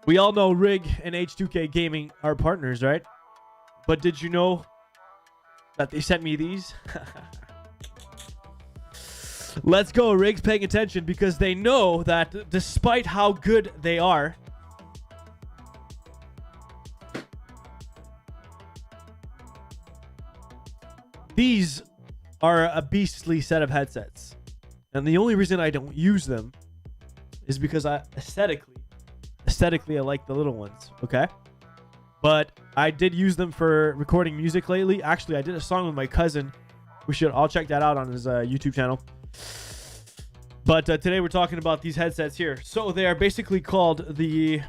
We all know Rig and H2K Gaming are partners, right? But did you know that they sent me these? Let's go. Rig's paying attention because they know that despite how good they are, these are a beastly set of headsets. And the only reason I don't use them is because aesthetically I like the little ones, okay? But I did use them for recording music lately. Actually, I did a song with my cousin. I'll check that out on his YouTube channel. But today we're talking about these headsets here. So they are basically called the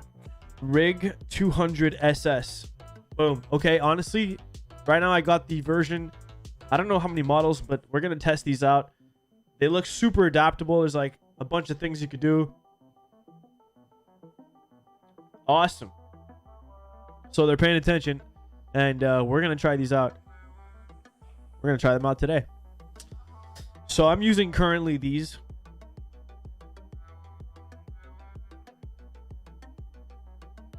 Rig 200 SS. Boom. Okay, honestly, right now I got the version. I don't know how many models, but we're going to test these out. They look super adaptable. There's like a bunch of things you could do. Awesome. So they're paying attention, and we're going to try these out. We're going to try them out today. So I'm using currently these.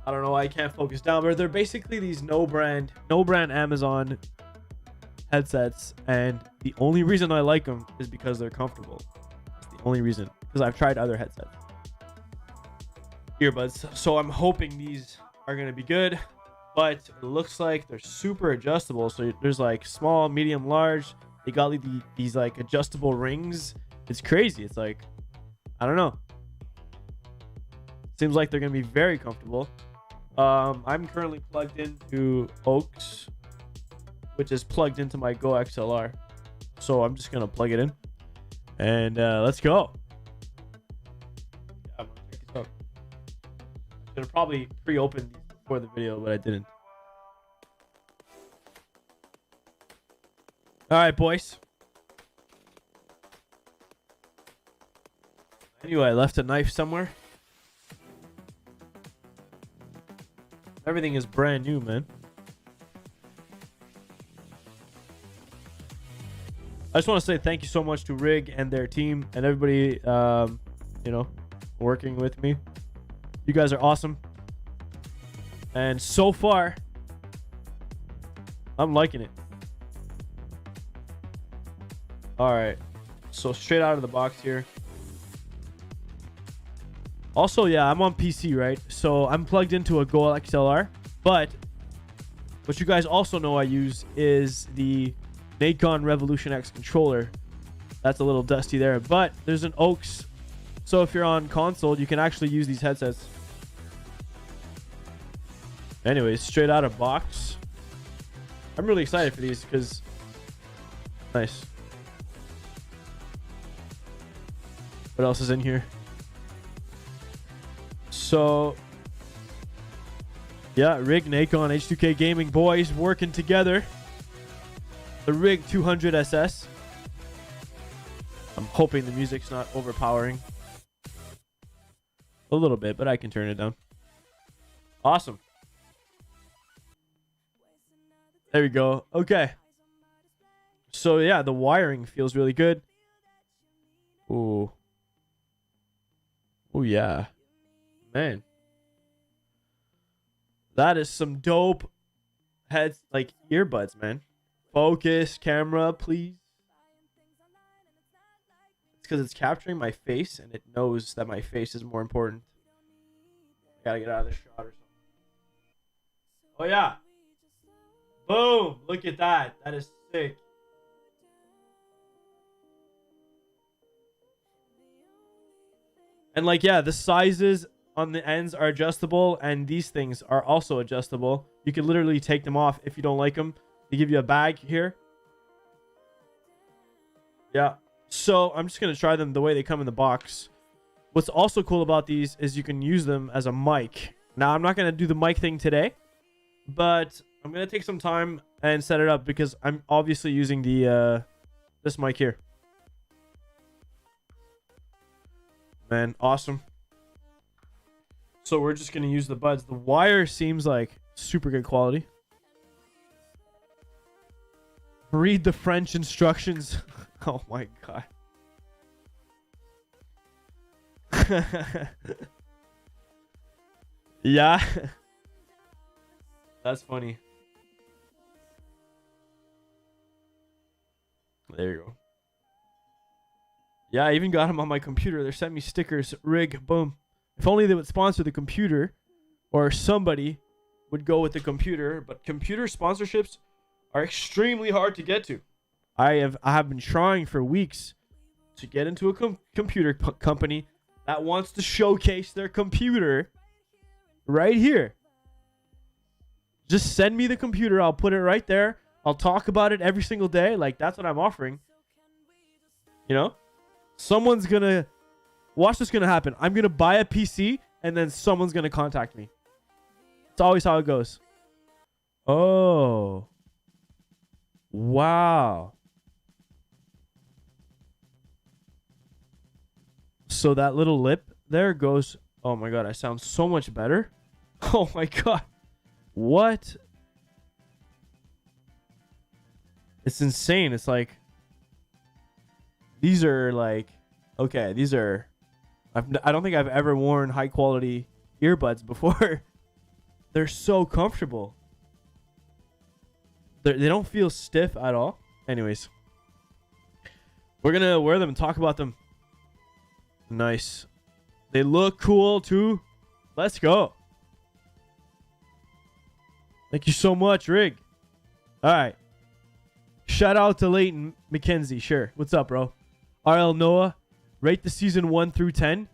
I don't know why I can't focus down, but they're basically these no brand Amazon headsets, and the only reason I like them is because they're comfortable. That's the only reason, because I've tried other headsets. Earbuds. So I'm hoping these are going to be good, but it looks like they're super adjustable. So there's like small, medium, large. They got these like adjustable rings. It's crazy. It's like, I don't know. Seems like they're going to be very comfortable. I'm currently plugged into Oaks, which is plugged into my Go XLR. So I'm just going to plug it in, and let's go. Yeah, I'm going to check this out. I should have probably pre-opened these before the video, but I didn't. All right, boys. Anyway, I left a knife somewhere. Everything is brand new, man. I just want to say thank you so much to Rig and their team and everybody, working with me. You guys are awesome. And so far, I'm liking it. All right. So straight out of the box here. Also, yeah, I'm on PC, right? So I'm plugged into a Go XLR. But what you guys also know I use is the Nikon RevolutionX controller. That's a little dusty there, but there's an Oaks. So if you're on console, you can actually use these headsets. Anyways, straight out of box. I'm really excited for these because nice. What else is in here? So yeah, Rig, Nikon, H2K Gaming boys working together. The Rig 200 SS. I'm hoping the music's not overpowering. A little bit, but I can turn it down. Awesome. There we go. Okay. So yeah, the wiring feels really good. Ooh. Oh yeah. Man. That is some dope heads, like earbuds, man. Focus, camera, please. It's because it's capturing my face and it knows that my face is more important. I gotta get out of this shot or something. Oh yeah. Boom. Look at that. That is sick. And like, yeah, the sizes on the ends are adjustable, and these things are also adjustable. You can literally take them off if you don't like them. They give you a bag here. Yeah. So I'm just going to try them the way they come in the box. What's also cool about these is you can use them as a mic. Now, I'm not going to do the mic thing today, but I'm going to take some time and set it up because I'm obviously using the this mic here. Man, awesome. So we're just going to use the buds. The wire seems like super good quality. Read the French instructions. Oh my god. Yeah. That's funny. There you go. Yeah, I even got them on my computer. They sent me stickers. Rig, boom. If only they would sponsor the computer, or somebody would go with the computer. But computer sponsorships are extremely hard to get to. I have been trying for weeks to get into a computer company that wants to showcase their computer right here. Just send me the computer. I'll put it right there. I'll talk about it every single day. Like, that's what I'm offering. You know? Someone's gonna... Watch this gonna happen. I'm gonna buy a PC, and then someone's gonna contact me. It's always how it goes. Oh. Wow. So that little lip there goes... Oh my god, I sound so much better. Oh my god. What? It's insane. It's like... These are like... Okay, these are... I don't think I've ever worn high quality earbuds before. They're so comfortable. They don't feel stiff at all. Anyways. We're going to wear them and talk about them. Nice. They look cool too. Let's go. Thank you so much, Rig. All right. Shout out to Leighton McKenzie. Sure. What's up, bro? RL Noah. Rate the season 1 through 10.